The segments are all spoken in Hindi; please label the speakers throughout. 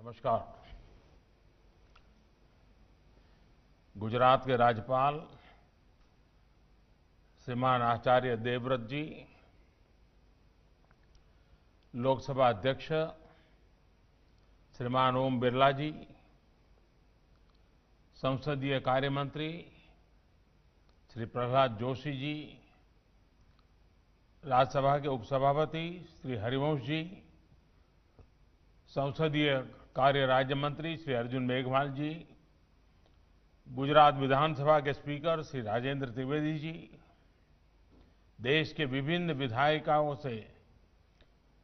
Speaker 1: नमस्कार। गुजरात के राज्यपाल श्रीमान आचार्य देवव्रत जी, लोकसभा अध्यक्ष श्रीमान ओम बिरला जी, संसदीय कार्य मंत्री श्री प्रहलाद जोशी जी, राज्यसभा के उपसभापति श्री हरिवंश जी, संसदीय कार्य राज्य मंत्री श्री अर्जुन मेघवाल जी, गुजरात विधानसभा के स्पीकर श्री राजेंद्र त्रिवेदी जी, देश के विभिन्न विधायिकाओं से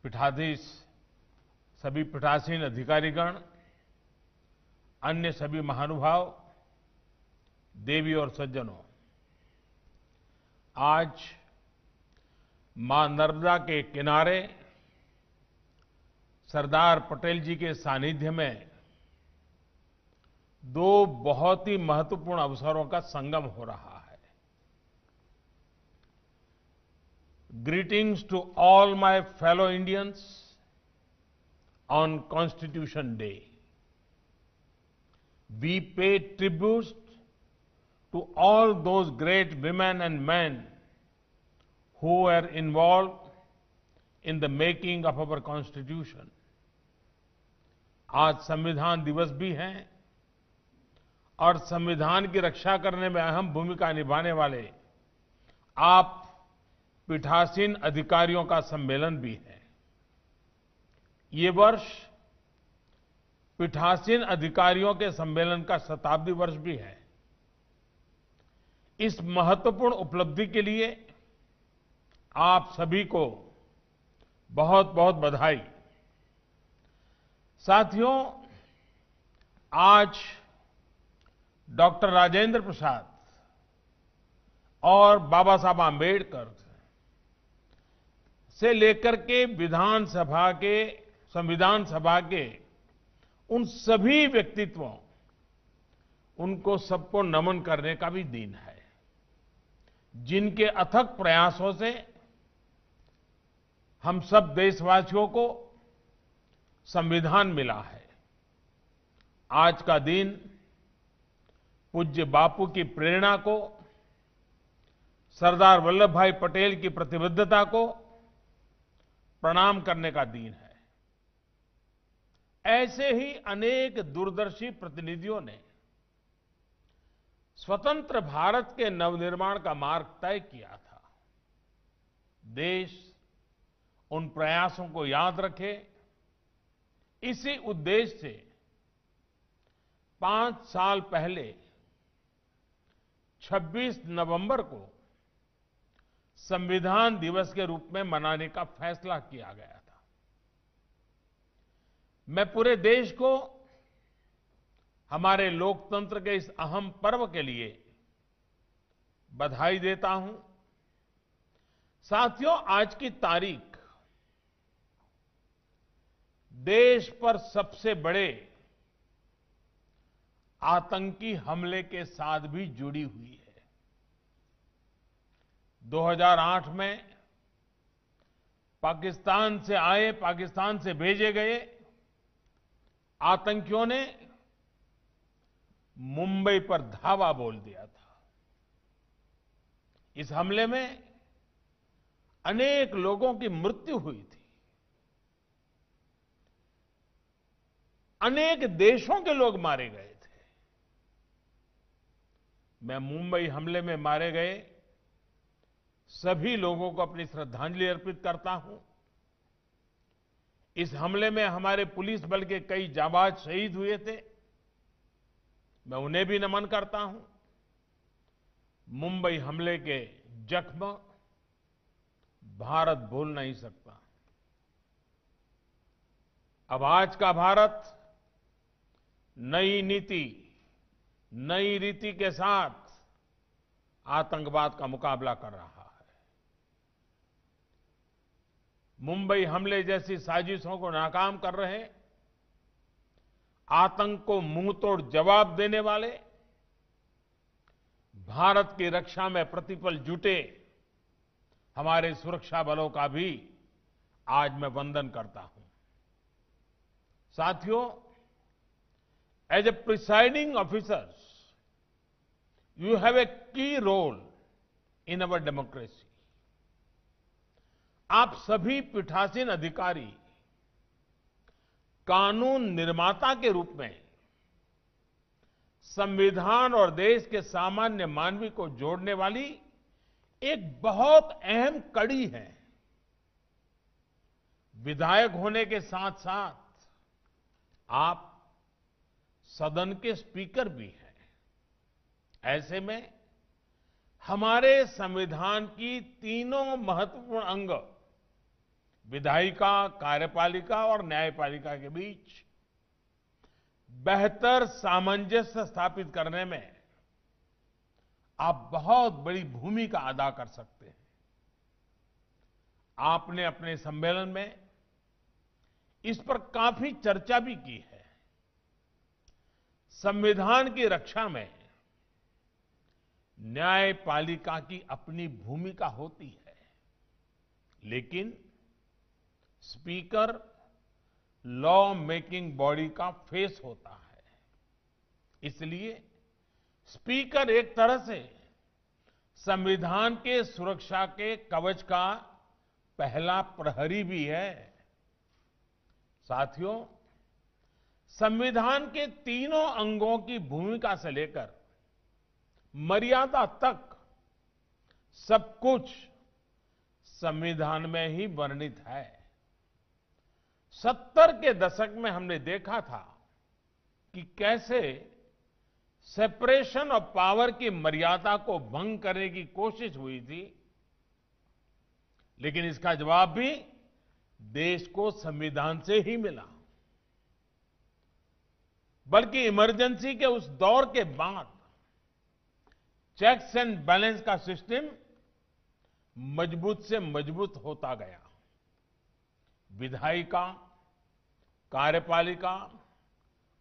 Speaker 1: पीठाधीश सभी पीठासीन अधिकारीगण, अन्य सभी महानुभाव, देवी और सज्जनों, आज मां नर्मदा के किनारे सरदार पटेल जी के सानिध्य में दो बहुत ही महत्वपूर्ण अवसरों का संगम हो रहा है। Greetings to all my fellow Indians on Constitution Day. We pay tributes to all those great women and men who were involved in the making of our constitution. आज संविधान दिवस भी है और संविधान की रक्षा करने में अहम भूमिका निभाने वाले आप पीठासीन अधिकारियों का सम्मेलन भी है। ये वर्ष पीठासीन अधिकारियों के सम्मेलन का शताब्दी वर्ष भी है। इस महत्वपूर्ण उपलब्धि के लिए आप सभी को बहुत बहुत बधाई। साथियों, आज डॉक्टर राजेंद्र प्रसाद और बाबा साहब आंबेडकर से लेकर के संविधान सभा के उन सभी व्यक्तित्वों, उनको सबको नमन करने का भी दिन है, जिनके अथक प्रयासों से हम सब देशवासियों को संविधान मिला है। आज का दिन पूज्य बापू की प्रेरणा को, सरदार वल्लभ भाई पटेल की प्रतिबद्धता को प्रणाम करने का दिन है। ऐसे ही अनेक दूरदर्शी प्रतिनिधियों ने स्वतंत्र भारत के नवनिर्माण का मार्ग तय किया था। देश उन प्रयासों को याद रखे, इसी उद्देश्य से 5 साल पहले 26 नवंबर को संविधान दिवस के रूप में मनाने का फैसला किया गया था। मैं पूरे देश को हमारे लोकतंत्र के इस अहम पर्व के लिए बधाई देता हूं। साथियों, आज की तारीख देश पर सबसे बड़े आतंकी हमले के साथ भी जुड़ी हुई है। 2008 में पाकिस्तान से भेजे गए आतंकियों ने मुंबई पर धावा बोल दिया था। इस हमले में अनेक लोगों की मृत्यु हुई थी। अनेक देशों के लोग मारे गए थे। मैं मुंबई हमले में मारे गए सभी लोगों को अपनी श्रद्धांजलि अर्पित करता हूं। इस हमले में हमारे पुलिस बल के कई जाबाज शहीद हुए थे, मैं उन्हें भी नमन करता हूं। मुंबई हमले के जख्म भारत भूल नहीं सकता। अब आज का भारत नई नीति, नई रीति के साथ आतंकवाद का मुकाबला कर रहा है। मुंबई हमले जैसी साजिशों को नाकाम कर रहे, आतंक को मुंहतोड़ जवाब देने वाले, भारत की रक्षा में प्रतिपल जुटे हमारे सुरक्षा बलों का भी आज मैं वंदन करता हूं। साथियों, As a presiding officers, you have a key role in our democracy. आप सभी पीठासीन अधिकारी कानून निर्माता के रूप में संविधान और देश के सामान्य मानवी को जोड़ने वाली एक बहुत अहम कड़ी है। विधायक होने के साथ साथ आप सदन के स्पीकर भी हैं। ऐसे में हमारे संविधान की तीनों महत्वपूर्ण अंग विधायिका, कार्यपालिका और न्यायपालिका के बीच बेहतर सामंजस्य स्थापित करने में आप बहुत बड़ी भूमिका अदा कर सकते हैं। आपने अपने सम्मेलन में इस पर काफी चर्चा भी की है। संविधान की रक्षा में न्यायपालिका की अपनी भूमिका होती है, लेकिन स्पीकर लॉ मेकिंग बॉडी का फेस होता है। इसलिए स्पीकर एक तरह से संविधान के सुरक्षा के कवच का पहला प्रहरी भी है। साथियों, संविधान के तीनों अंगों की भूमिका से लेकर मर्यादा तक सब कुछ संविधान में ही वर्णित है। 70 के दशक में हमने देखा था कि कैसे सेपरेशन ऑफ पावर की मर्यादा को भंग करने की कोशिश हुई थी, लेकिन इसका जवाब भी देश को संविधान से ही मिला। बल्कि इमरजेंसी के उस दौर के बाद चेक्स एंड बैलेंस का सिस्टम मजबूत से मजबूत होता गया। विधायिका, कार्यपालिका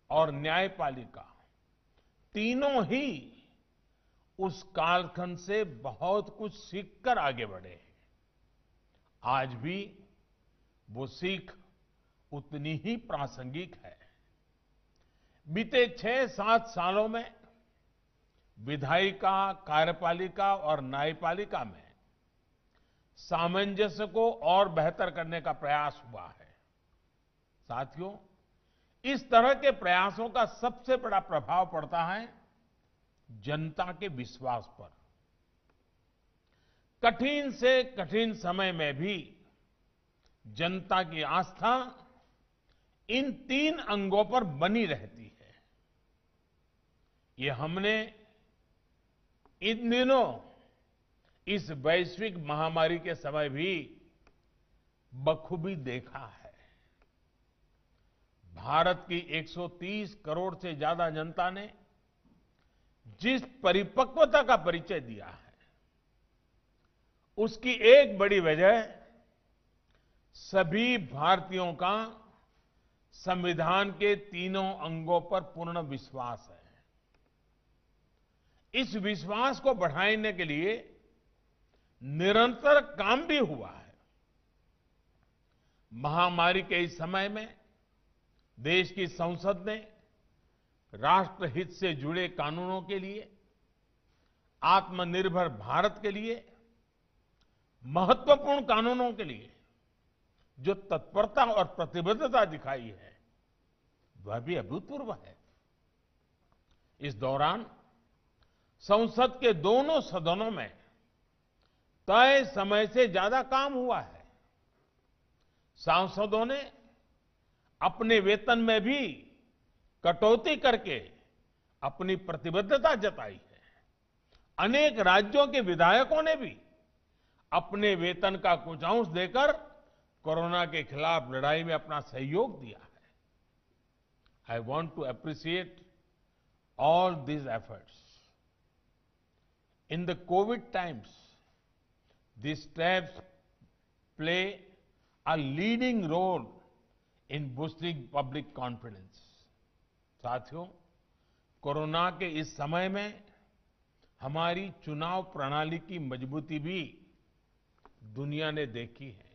Speaker 1: और न्यायपालिका तीनों ही उस कालखंड से बहुत कुछ सीखकर आगे बढ़े हैं। आज भी वो सीख उतनी ही प्रासंगिक है। बीते 6-7 सालों में विधायिका, कार्यपालिका और न्यायपालिका में सामंजस्य को और बेहतर करने का प्रयास हुआ है। साथियों, इस तरह के प्रयासों का सबसे बड़ा प्रभाव पड़ता है जनता के विश्वास पर। कठिन से कठिन समय में भी जनता की आस्था इन 3 अंगों पर बनी रहती है। ये हमने इन दिनों इस वैश्विक महामारी के समय भी बखूबी देखा है। भारत की 130 करोड़ से ज्यादा जनता ने जिस परिपक्वता का परिचय दिया है, उसकी एक बड़ी वजह सभी भारतीयों का संविधान के तीनों अंगों पर पूर्ण विश्वास है। इस विश्वास को बढ़ाने के लिए निरंतर काम भी हुआ है। महामारी के इस समय में देश की संसद ने राष्ट्रहित से जुड़े कानूनों के लिए, आत्मनिर्भर भारत के लिए, महत्वपूर्ण कानूनों के लिए जो तत्परता और प्रतिबद्धता दिखाई है, वह भी अभूतपूर्व है। इस दौरान संसद के दोनों सदनों में तय समय से ज्यादा काम हुआ है। सांसदों ने अपने वेतन में भी कटौती करके अपनी प्रतिबद्धता जताई है। अनेक राज्यों के विधायकों ने भी अपने वेतन का कुछ अंश देकर कोरोना के खिलाफ लड़ाई में अपना सहयोग दिया है। I want to appreciate all these efforts. In the COVID times, these steps play a leading role in boosting public confidence. साथियों, कोरोना के इस समय में हमारी चुनाव प्रणाली की मजबूती भी दुनिया ने देखी है।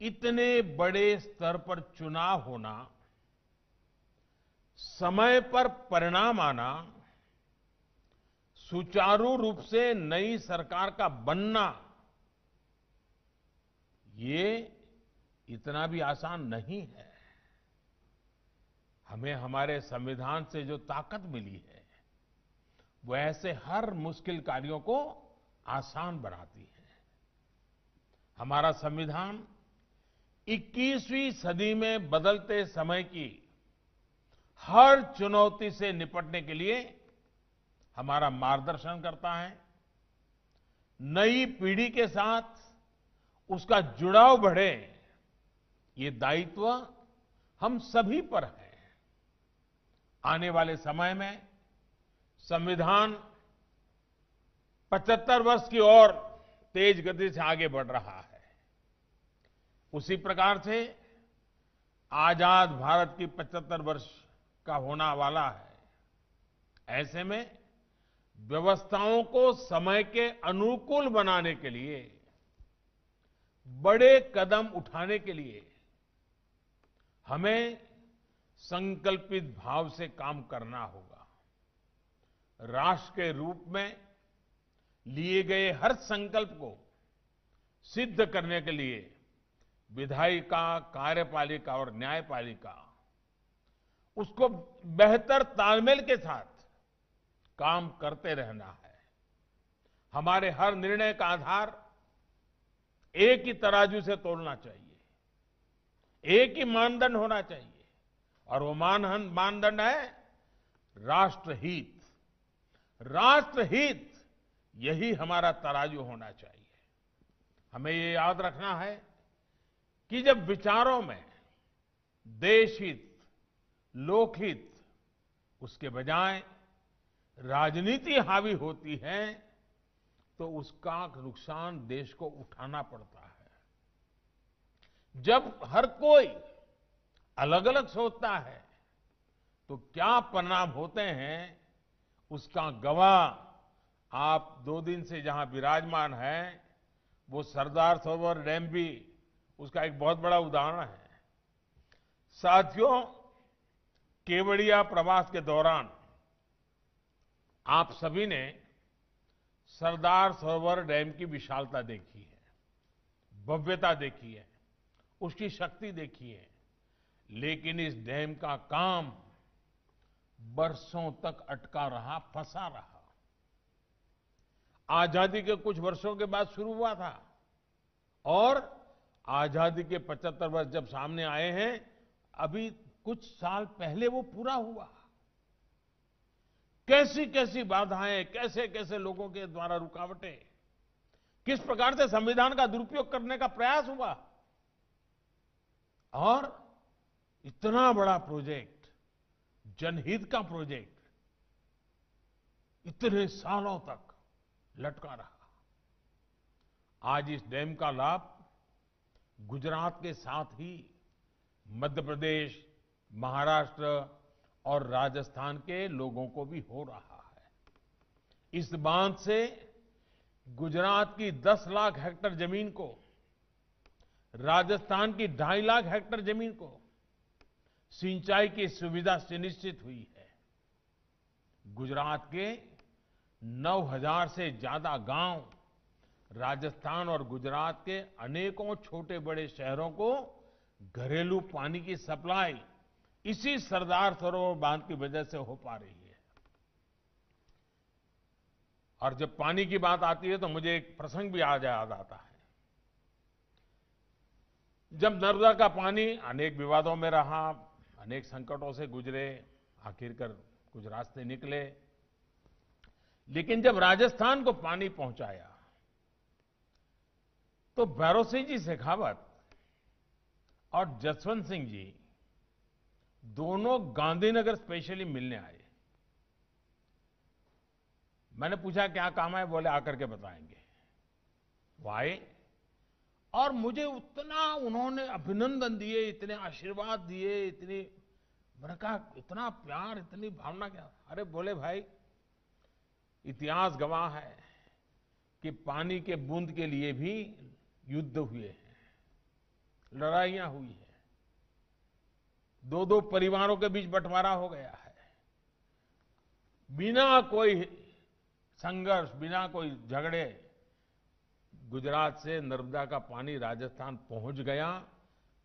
Speaker 1: इतने बड़े स्तर पर चुनाव होना समय पर परिणाम आना, सुचारू रूप से नई सरकार का बनना, ये इतना भी आसान नहीं है। हमें हमारे संविधान से जो ताकत मिली है, वो ऐसे हर मुश्किल कार्यों को आसान बनाती है। हमारा संविधान 21वीं सदी में बदलते समय की हर चुनौती से निपटने के लिए हमारा मार्गदर्शन करता है। नई पीढ़ी के साथ उसका जुड़ाव बढ़े, ये दायित्व हम सभी पर है। आने वाले समय में संविधान 75 वर्ष की ओर तेज गति से आगे बढ़ रहा है। उसी प्रकार से आजाद भारत की 75 वर्ष का होना वाला है। ऐसे में व्यवस्थाओं को समय के अनुकूल बनाने के लिए, बड़े कदम उठाने के लिए हमें संकल्पित भाव से काम करना होगा। राष्ट्र के रूप में लिए गए हर संकल्प को सिद्ध करने के लिए विधायिका, कार्यपालिका और न्यायपालिका उसको बेहतर तालमेल के साथ काम करते रहना है। हमारे हर निर्णय का आधार एक ही तराजू से तोलना चाहिए, एक ही मानदंड होना चाहिए, और वो मानदंड है राष्ट्रहित। राष्ट्रहित, यही हमारा तराजू होना चाहिए। हमें ये याद रखना है कि जब विचारों में देशहित, लोकहित, उसके बजाय राजनीति हावी होती है, तो उसका नुकसान देश को उठाना पड़ता है। जब हर कोई अलग अलग सोचता है, तो क्या परिणाम होते हैं, उसका गवाह आप 2 दिन से जहां विराजमान हैं, वो सरदार सरोवर डैम भी उसका एक बहुत बड़ा उदाहरण है। साथियों, केवड़िया प्रवास के दौरान आप सभी ने सरदार सरोवर डैम की विशालता देखी है, भव्यता देखी है, उसकी शक्ति देखी है। लेकिन इस डैम का काम बरसों तक अटका रहा, फंसा रहा। आजादी के कुछ वर्षों के बाद शुरू हुआ था, और आजादी के 75 वर्ष जब सामने आए हैं, अभी कुछ साल पहले वो पूरा हुआ। कैसी कैसी बाधाएं, कैसे कैसे लोगों के द्वारा रुकावटें, किस प्रकार से संविधान का दुरुपयोग करने का प्रयास हुआ, और इतना बड़ा प्रोजेक्ट, जनहित का प्रोजेक्ट, इतने सालों तक लटका रहा। आज इस डैम का लाभ गुजरात के साथ ही मध्य प्रदेश, महाराष्ट्र और राजस्थान के लोगों को भी हो रहा है। इस बांध से गुजरात की 10 लाख हेक्टेयर जमीन को, राजस्थान की 2.5 लाख हेक्टेयर जमीन को सिंचाई की सुविधा सुनिश्चित हुई है। गुजरात के 9,000 से ज्यादा गांव, राजस्थान और गुजरात के अनेकों छोटे बड़े शहरों को घरेलू पानी की सप्लाई इसी सरदार सरोवर बांध की वजह से हो पा रही है। और जब पानी की बात आती है, तो मुझे एक प्रसंग भी याद आता है। जब नर्मदा का पानी अनेक विवादों में रहा, अनेक संकटों से गुजरे, आखिरकार कुछ रास्ते निकले, लेकिन जब राजस्थान को पानी पहुंचाया, तो भैरों सिंह जी शेखावत और जसवंत सिंह जी दोनों गांधीनगर स्पेशली मिलने आए। मैंने पूछा क्या काम है, बोले आकर के बताएंगे। वो आए और मुझे उतना उन्होंने अभिनंदन दिए, इतने आशीर्वाद दिए, इतनी, मैंने कहा इतना प्यार, इतनी भावना क्या। अरे बोले भाई, इतिहास गवाह है कि पानी के बूंद के लिए भी युद्ध हुए हैं, लड़ाइयां हुई हैं। दो दो परिवारों के बीच बंटवारा हो गया है। बिना कोई संघर्ष, बिना कोई झगड़े गुजरात से नर्मदा का पानी राजस्थान पहुंच गया,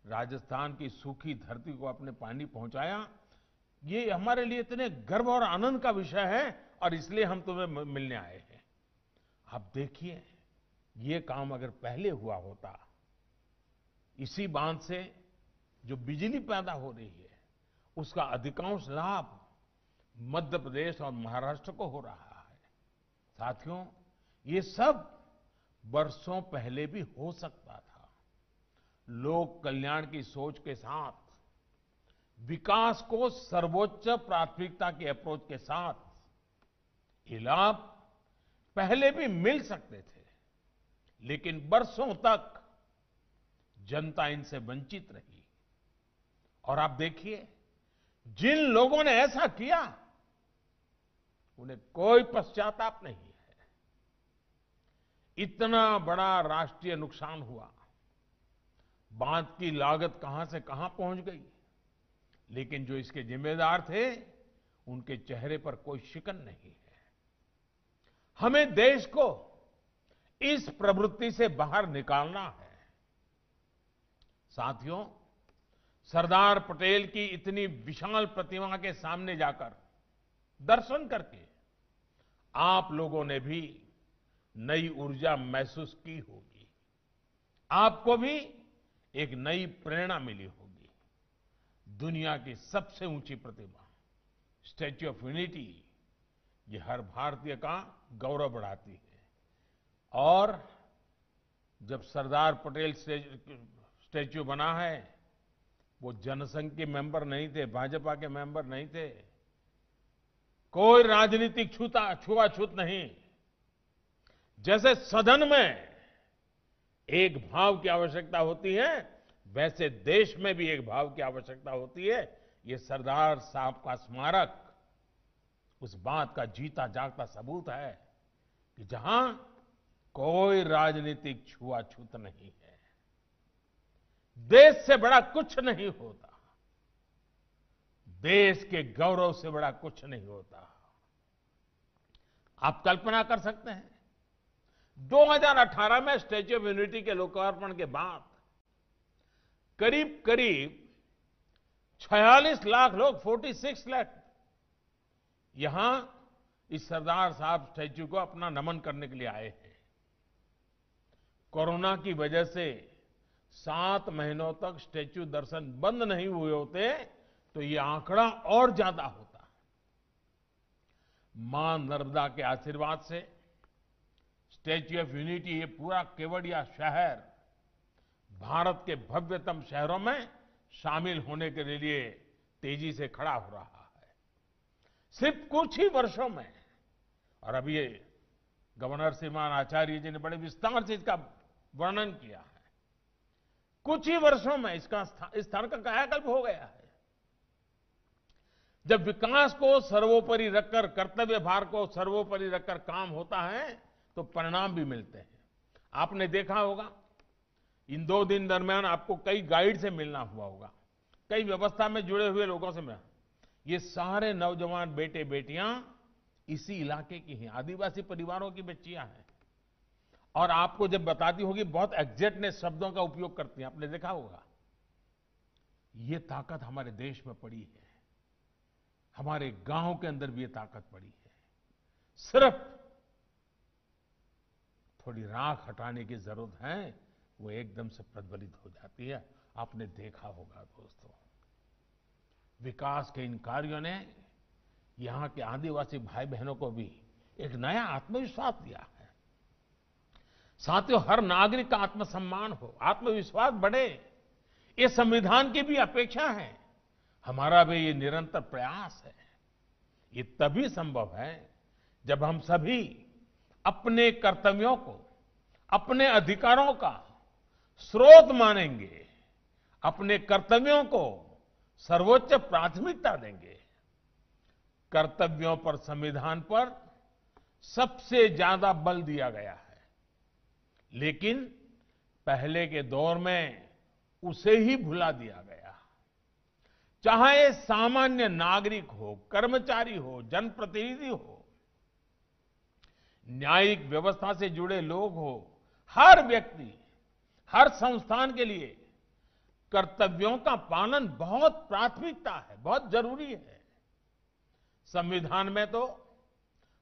Speaker 1: राजस्थान की सूखी धरती को अपने पानी पहुंचाया। ये हमारे लिए इतने गर्व और आनंद का विषय है और इसलिए हम तुम्हें मिलने आए हैं। आप देखिए, ये काम अगर पहले हुआ होता, इसी बांध से जो बिजली पैदा हो रही है उसका अधिकांश लाभ मध्य प्रदेश और महाराष्ट्र को हो रहा है। साथियों, ये सब वर्षों पहले भी हो सकता था। लोक कल्याण की सोच के साथ, विकास को सर्वोच्च प्राथमिकता की अप्रोच के साथ ये लाभ पहले भी मिल सकते थे, लेकिन वर्षों तक जनता इनसे वंचित रही। और आप देखिए, जिन लोगों ने ऐसा किया उन्हें कोई पश्चाताप नहीं है। इतना बड़ा राष्ट्रीय नुकसान हुआ, बांध की लागत कहां से कहां पहुंच गई, लेकिन जो इसके जिम्मेदार थे उनके चेहरे पर कोई शिकन नहीं है। हमें देश को इस प्रवृत्ति से बाहर निकालना है। साथियों, सरदार पटेल की इतनी विशाल प्रतिमा के सामने जाकर दर्शन करके आप लोगों ने भी नई ऊर्जा महसूस की होगी। आपको भी एक नई प्रेरणा मिली होगी। दुनिया की सबसे ऊंची प्रतिमा स्टैच्यू ऑफ यूनिटी, ये हर भारतीय का गौरव बढ़ाती है। और जब सरदार पटेल स्टैच्यू बना है, वो जनसंघ के मेंबर नहीं थे, भाजपा के मेंबर नहीं थे, कोई राजनीतिक छुआछूत नहीं। जैसे सदन में एक भाव की आवश्यकता होती है, वैसे देश में भी एक भाव की आवश्यकता होती है। ये सरदार साहब का स्मारक उस बात का जीता जागता सबूत है कि जहां कोई राजनीतिक छुआछूत नहीं है। देश से बड़ा कुछ नहीं होता, देश के गौरव से बड़ा कुछ नहीं होता। आप कल्पना कर सकते हैं, 2018 में स्टैच्यू ऑफ यूनिटी के लोकार्पण के बाद करीब करीब 46 लाख लोग, 46 लाख, यहां इस सरदार साहब स्टैच्यू को अपना नमन करने के लिए आए हैं। कोरोना की वजह से 7 महीनों तक स्टैच्यू दर्शन बंद नहीं हुए होते तो ये आंकड़ा और ज्यादा होता। मां नर्मदा के आशीर्वाद से स्टैच्यू ऑफ यूनिटी, ये पूरा केवड़िया शहर भारत के भव्यतम शहरों में शामिल होने के लिए तेजी से खड़ा हो रहा है। सिर्फ कुछ ही वर्षों में, और अभी ये गवर्नर श्रीमान आचार्य जी ने बड़े विस्तार से इसका वर्णन किया है, कुछ ही वर्षों में इस स्थान का कायाकल्प हो गया है। जब विकास को सर्वोपरि रखकर, कर्तव्य भार को सर्वोपरि रखकर काम होता है तो परिणाम भी मिलते हैं। आपने देखा होगा, इन 2 दिन दरमियान आपको कई गाइड से मिलना हुआ होगा, कई व्यवस्था में जुड़े हुए लोगों से मिलना। ये सारे नौजवान बेटे बेटियां इसी इलाके की हैं, आदिवासी परिवारों की बच्चियां हैं। और आपको जब बताती होगी, बहुत एग्जैक्टनेस शब्दों का उपयोग करती हैं, आपने देखा होगा। ये ताकत हमारे देश में पड़ी है, हमारे गांव के अंदर भी ये ताकत पड़ी है। सिर्फ थोड़ी राख हटाने की जरूरत है, वो एकदम से प्रज्वलित हो जाती है। आपने देखा होगा दोस्तों, विकास के इन कार्यों ने यहां के आदिवासी भाई बहनों को भी एक नया आत्मविश्वास दिया है। साथियों, हर नागरिक का आत्मसम्मान हो, आत्मविश्वास बढ़े, ये संविधान की भी अपेक्षा है, हमारा भी ये निरंतर प्रयास है। ये तभी संभव है जब हम सभी अपने कर्तव्यों को, अपने अधिकारों का स्रोत मानेंगे, अपने कर्तव्यों को सर्वोच्च प्राथमिकता देंगे। कर्तव्यों पर, संविधान पर सबसे ज्यादा बल दिया गया है, लेकिन पहले के दौर में उसे ही भुला दिया गया। चाहे सामान्य नागरिक हो, कर्मचारी हो, जनप्रतिनिधि हो, न्यायिक व्यवस्था से जुड़े लोग हो, हर व्यक्ति, हर संस्थान के लिए कर्तव्यों का पालन बहुत प्राथमिकता है, बहुत जरूरी है। संविधान में तो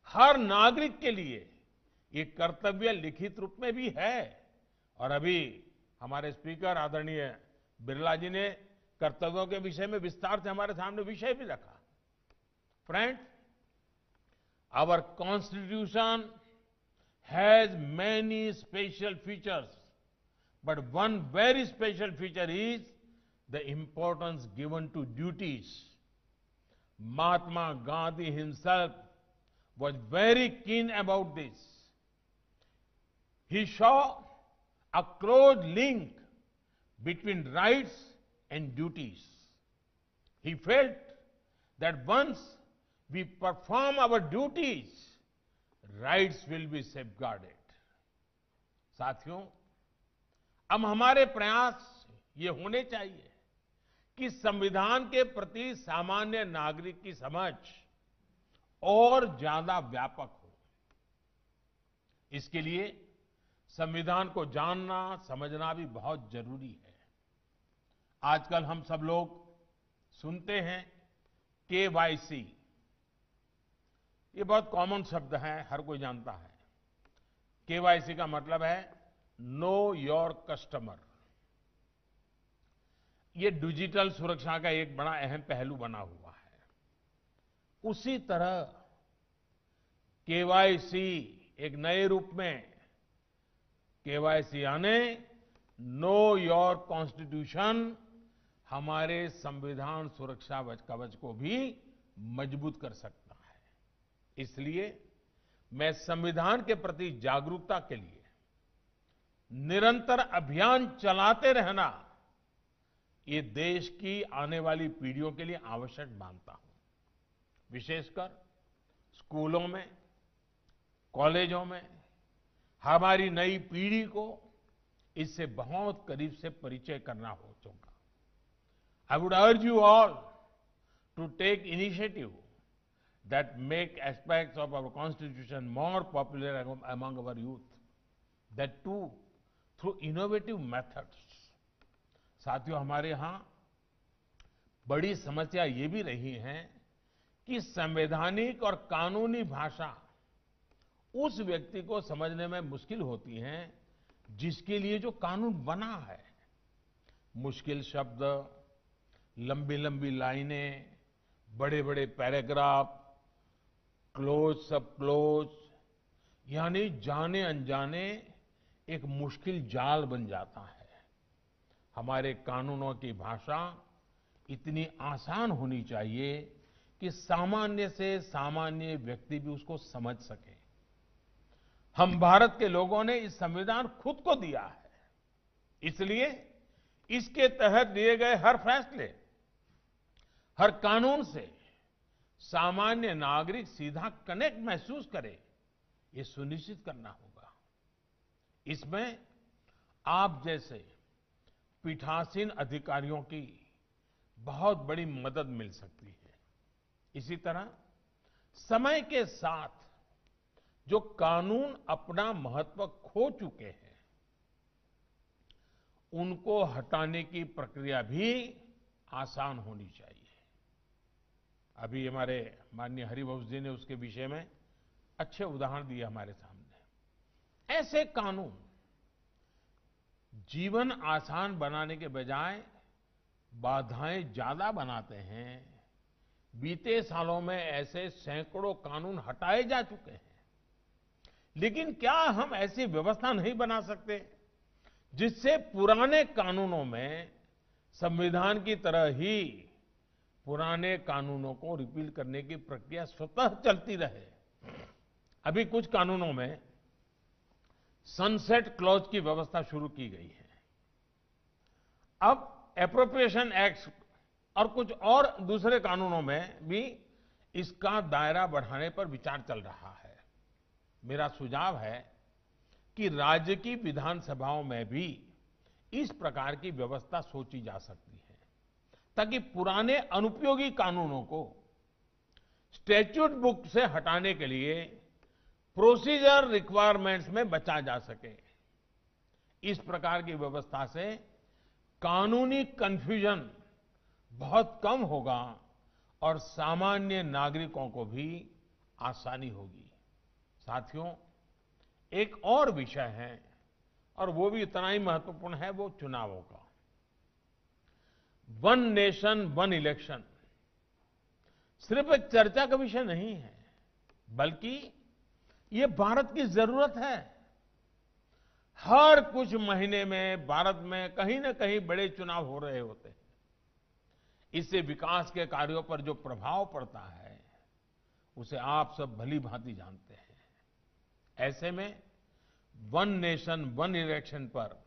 Speaker 1: हर नागरिक के लिए ये कर्तव्य लिखित रूप में भी है और अभी हमारे स्पीकर आदरणीय बिरला जी ने कर्तव्यों के विषय में विस्तार से हमारे सामने विषय भी रखा। Friends, our constitution has many special features, but one very special feature is the importance given to duties. Mahatma Gandhi himself was very keen about this. He saw a close link between rights and duties. He felt that once we perform our duties, rights will be safeguarded. साथियों, अब हमारे प्रयास ये होने चाहिए कि संविधान के प्रति सामान्य नागरिक की समझ और ज्यादा व्यापक हो। इसके लिए संविधान को जानना, समझना भी बहुत जरूरी है। आजकल हम सब लोग सुनते हैं केवाईसी, ये बहुत कॉमन शब्द है, हर कोई जानता है। केवाईसी का मतलब है नो योर कस्टमर। ये डिजिटल सुरक्षा का एक बड़ा अहम पहलू बना हुआ है। उसी तरह केवाईसी एक नए रूप में, केवाईसी यानी नो योर कॉन्स्टिट्यूशन, हमारे संविधान सुरक्षा कवच को भी मजबूत कर सकता है। इसलिए मैं संविधान के प्रति जागरूकता के लिए निरंतर अभियान चलाते रहना, ये देश की आने वाली पीढ़ियों के लिए आवश्यक मानता हूं। विशेषकर स्कूलों में, कॉलेजों में हमारी नई पीढ़ी को इससे बहुत करीब से परिचय करना हो चुका। I would urge you all to take initiative that make aspects of our constitution more popular among our youth, that too through innovative methods. साथियों, हमारे यहां बड़ी समस्या ये भी रही है कि संवैधानिक और कानूनी भाषा उस व्यक्ति को समझने में मुश्किल होती है जिसके लिए जो कानून बना है। मुश्किल शब्द, लंबी लंबी लाइनें, बड़े बड़े पैराग्राफ, क्लोज सब क्लोज, यानी जाने अनजाने एक मुश्किल जाल बन जाता है। हमारे कानूनों की भाषा इतनी आसान होनी चाहिए कि सामान्य से सामान्य व्यक्ति भी उसको समझ सके। हम भारत के लोगों ने इस संविधान खुद को दिया है, इसलिए इसके तहत लिए गए हर फैसले, हर कानून से सामान्य नागरिक सीधा कनेक्ट महसूस करे, ये सुनिश्चित करना होगा। इसमें आप जैसे पीठासीन अधिकारियों की बहुत बड़ी मदद मिल सकती है। इसी तरह समय के साथ जो कानून अपना महत्व खो चुके हैं, उनको हटाने की प्रक्रिया भी आसान होनी चाहिए। अभी हमारे माननीय हरिवंश जी ने उसके विषय में अच्छे उदाहरण दिए हमारे सामने। ऐसे कानून जीवन आसान बनाने के बजाय बाधाएं ज्यादा बनाते हैं। बीते सालों में ऐसे सैकड़ों कानून हटाए जा चुके हैं, लेकिन क्या हम ऐसी व्यवस्था नहीं बना सकते जिससे पुराने कानूनों में संविधान की तरह ही पुराने कानूनों को रिपील करने की प्रक्रिया स्वतः चलती रहे? अभी कुछ कानूनों में सनसेट क्लॉज की व्यवस्था शुरू की गई है। अब एप्रोप्रिएशन एक्ट और कुछ और दूसरे कानूनों में भी इसका दायरा बढ़ाने पर विचार चल रहा है। मेरा सुझाव है कि राज्य की विधानसभाओं में भी इस प्रकार की व्यवस्था सोची जा सकती है, ताकि पुराने अनुपयोगी कानूनों को स्टैट्यूट बुक से हटाने के लिए प्रोसीजर रिक्वायरमेंट्स में बचा जा सके। इस प्रकार की व्यवस्था से कानूनी कंफ्यूजन बहुत कम होगा और सामान्य नागरिकों को भी आसानी होगी। साथियों, एक और विषय है और वो भी इतना ही महत्वपूर्ण है, वो चुनावों का। वन नेशन वन इलेक्शन सिर्फ एक चर्चा का विषय नहीं है, बल्कि ये भारत की जरूरत है। हर कुछ महीने में भारत में कहीं न कहीं बड़े चुनाव हो रहे होते हैं। इससे विकास के कार्यों पर जो प्रभाव पड़ता है उसे आप सब भली भांति जानते हैं। ऐसे में वन नेशन वन इलेक्शन पर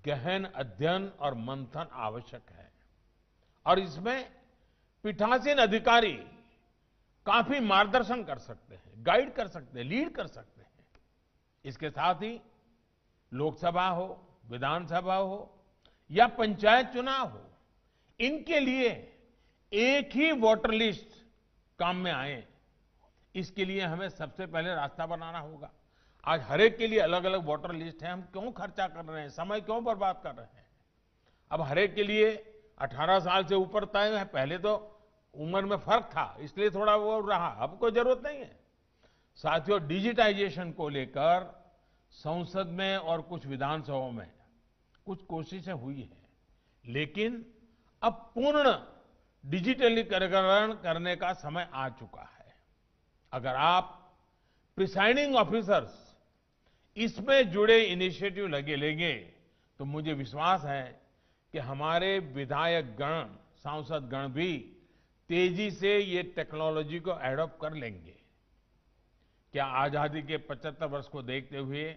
Speaker 1: गहन अध्ययन और मंथन आवश्यक है और इसमें पीठासीन अधिकारी काफी मार्गदर्शन कर सकते हैं, गाइड कर सकते हैं, लीड कर सकते हैं। इसके साथ ही लोकसभा हो, विधानसभा हो या पंचायत चुनाव हो, इनके लिए एक ही वोटर लिस्ट काम में आए, इसके लिए हमें सबसे पहले रास्ता बनाना होगा। आज हर एक के लिए अलग अलग वोटर लिस्ट है, हम क्यों खर्चा कर रहे हैं, समय क्यों बर्बाद कर रहे हैं। अब हर एक के लिए 18 साल से ऊपर तय है। पहले तो उम्र में फर्क था, इसलिए थोड़ा वो रहा, अब कोई जरूरत नहीं है। साथियों, डिजिटाइजेशन को लेकर संसद में और कुछ विधानसभाओं में कुछ कोशिशें हुई हैं, लेकिन अब पूर्ण डिजिटलीकरण करने का समय आ चुका है। अगर आप प्रिसाइडिंग ऑफिसर्स इसमें जुड़े इनिशिएटिव लेंगे तो मुझे विश्वास है कि हमारे विधायक गण, सांसद गण भी तेजी से ये टेक्नोलॉजी को एडॉप्ट कर लेंगे। क्या आजादी के 75 वर्ष को देखते हुए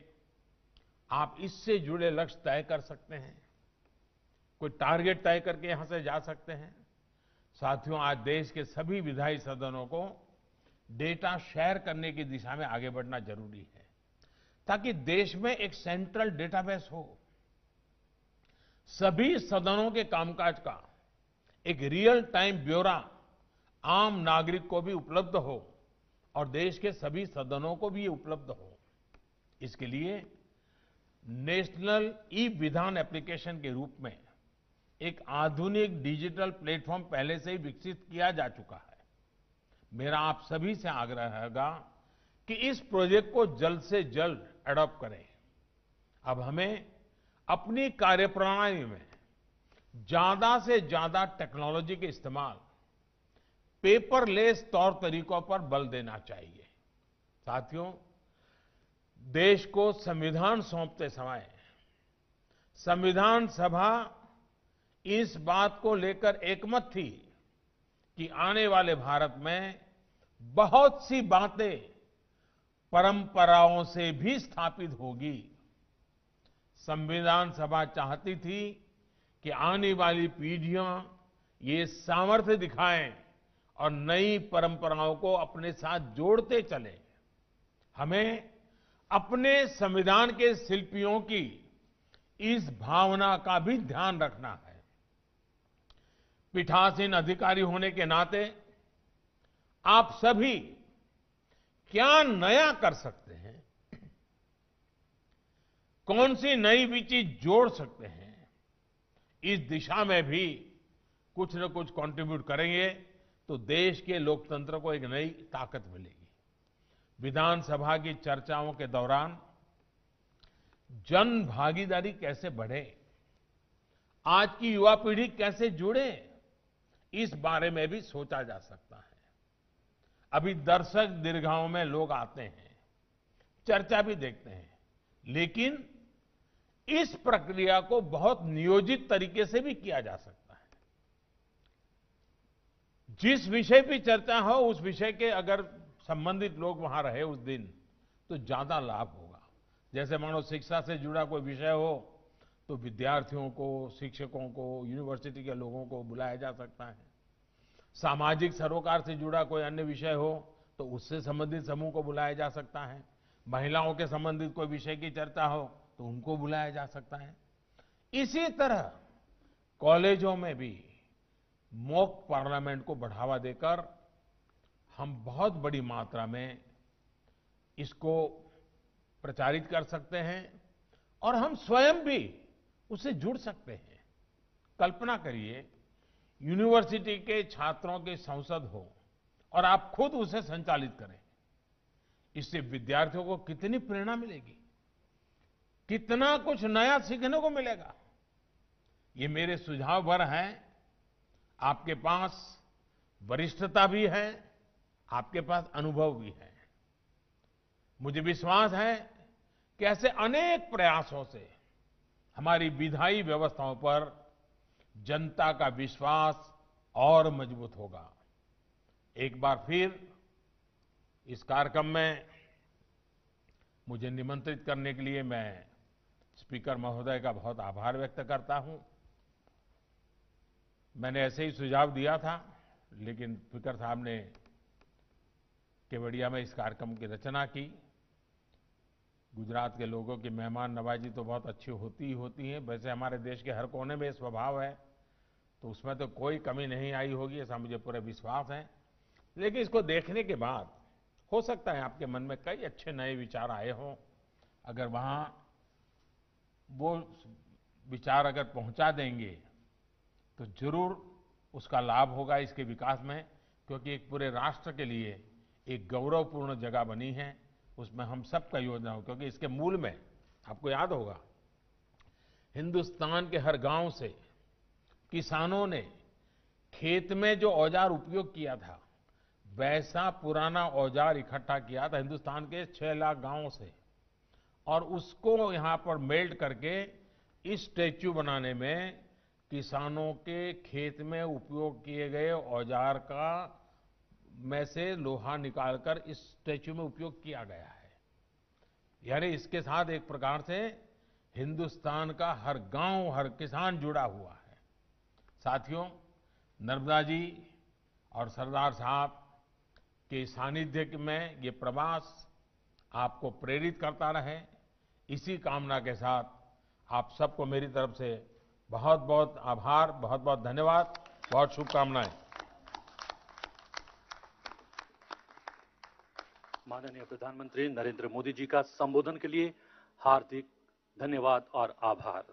Speaker 1: आप इससे जुड़े लक्ष्य तय कर सकते हैं? कोई टारगेट तय करके यहां से जा सकते हैं? साथियों, आज देश के सभी विधायी सदनों को डेटा शेयर करने की दिशा में आगे बढ़ना जरूरी है, ताकि देश में एक सेंट्रल डेटाबेस हो। सभी सदनों के कामकाज का एक रियल टाइम ब्यौरा आम नागरिक को भी उपलब्ध हो और देश के सभी सदनों को भी ये उपलब्ध हो। इसके लिए नेशनल ई विधान एप्लीकेशन के रूप में एक आधुनिक डिजिटल प्लेटफॉर्म पहले से ही विकसित किया जा चुका है। मेरा आप सभी से आग्रह रहेगा कि इस प्रोजेक्ट को जल्द से जल्द एडॉप्ट करें। अब हमें अपनी कार्यप्रणाली में ज्यादा से ज्यादा टेक्नोलॉजी के इस्तेमाल, पेपरलेस तौर तरीकों पर बल देना चाहिए। साथियों, देश को संविधान सौंपते समय संविधान सभा इस बात को लेकर एकमत थी कि आने वाले भारत में बहुत सी बातें परंपराओं से भी स्थापित होगी। संविधान सभा चाहती थी कि आने वाली पीढ़ियां ये सामर्थ्य दिखाएं और नई परंपराओं को अपने साथ जोड़ते चलें। हमें अपने संविधान के शिल्पियों की इस भावना का भी ध्यान रखना है। पीठासीन अधिकारी होने के नाते आप सभी क्या नया कर सकते हैं, कौन सी नई भी चीज जोड़ सकते हैं, इस दिशा में भी कुछ न कुछ कंट्रीब्यूट करेंगे तो देश के लोकतंत्र को एक नई ताकत मिलेगी। विधानसभा की चर्चाओं के दौरान जन भागीदारी कैसे बढ़े, आज की युवा पीढ़ी कैसे जुड़े, इस बारे में भी सोचा जा सकता है। अभी दर्शक दीर्घाओं में लोग आते हैं, चर्चा भी देखते हैं, लेकिन इस प्रक्रिया को बहुत नियोजित तरीके से भी किया जा सकता है। जिस विषय पे चर्चा हो उस विषय के अगर संबंधित लोग वहां रहे उस दिन तो ज्यादा लाभ होगा। जैसे मानो शिक्षा से जुड़ा कोई विषय हो तो विद्यार्थियों को, शिक्षकों को, यूनिवर्सिटी के लोगों को बुलाया जा सकता है। सामाजिक सरोकार से जुड़ा कोई अन्य विषय हो तो उससे संबंधित समूह को बुलाया जा सकता है। महिलाओं के संबंधित कोई विषय की चर्चा हो तो उनको बुलाया जा सकता है। इसी तरह कॉलेजों में भी मॉक पार्लियामेंट को बढ़ावा देकर हम बहुत बड़ी मात्रा में इसको प्रचारित कर सकते हैं और हम स्वयं भी उससे जुड़ सकते हैं। कल्पना करिए, यूनिवर्सिटी के छात्रों की संसद हो और आप खुद उसे संचालित करें। इससे विद्यार्थियों को कितनी प्रेरणा मिलेगी, कितना कुछ नया सीखने को मिलेगा। ये मेरे सुझाव भर हैं। आपके पास वरिष्ठता भी है, आपके पास अनुभव भी है। मुझे विश्वास है कि ऐसे अनेक प्रयासों से हमारी विधायी व्यवस्थाओं पर जनता का विश्वास और मजबूत होगा। एक बार फिर इस कार्यक्रम में मुझे निमंत्रित करने के लिए मैं स्पीकर महोदय का बहुत आभार व्यक्त करता हूं। मैंने ऐसे ही सुझाव दिया था, लेकिन स्पीकर साहब ने केवड़िया में इस कार्यक्रम की रचना की। गुजरात के लोगों की मेहमान नवाजी तो बहुत अच्छी होती ही होती है। वैसे हमारे देश के हर कोने में स्वभाव है, तो उसमें तो कोई कमी नहीं आई होगी, ऐसा मुझे पूरा विश्वास है। लेकिन इसको देखने के बाद हो सकता है आपके मन में कई अच्छे नए विचार आए हों। अगर वहां वो विचार अगर पहुंचा देंगे तो जरूर उसका लाभ होगा इसके विकास में, क्योंकि एक पूरे राष्ट्र के लिए एक गौरवपूर्ण जगह बनी है। उसमें हम सबका योगदान हो, क्योंकि इसके मूल में आपको याद होगा, हिंदुस्तान के हर गांव से किसानों ने खेत में जो औजार उपयोग किया था, वैसा पुराना औजार इकट्ठा किया था हिंदुस्तान के 6 लाख गांवों से, और उसको यहां पर मेल्ट करके इस स्टैच्यू बनाने में किसानों के खेत में उपयोग किए गए औजार का में से लोहा निकालकर इस स्टैच्यू में उपयोग किया गया है। यानी इसके साथ एक प्रकार से हिंदुस्तान का हर गांव, हर किसान जुड़ा हुआ है। साथियों, नर्मदा जी और सरदार साहब के सानिध्य में ये प्रवास आपको प्रेरित करता रहे, इसी कामना के साथ आप सबको मेरी तरफ से बहुत बहुत आभार, बहुत बहुत धन्यवाद, बहुत शुभकामनाएं।
Speaker 2: माननीय प्रधानमंत्री नरेंद्र मोदी जी का संबोधन के लिए हार्दिक धन्यवाद और आभार।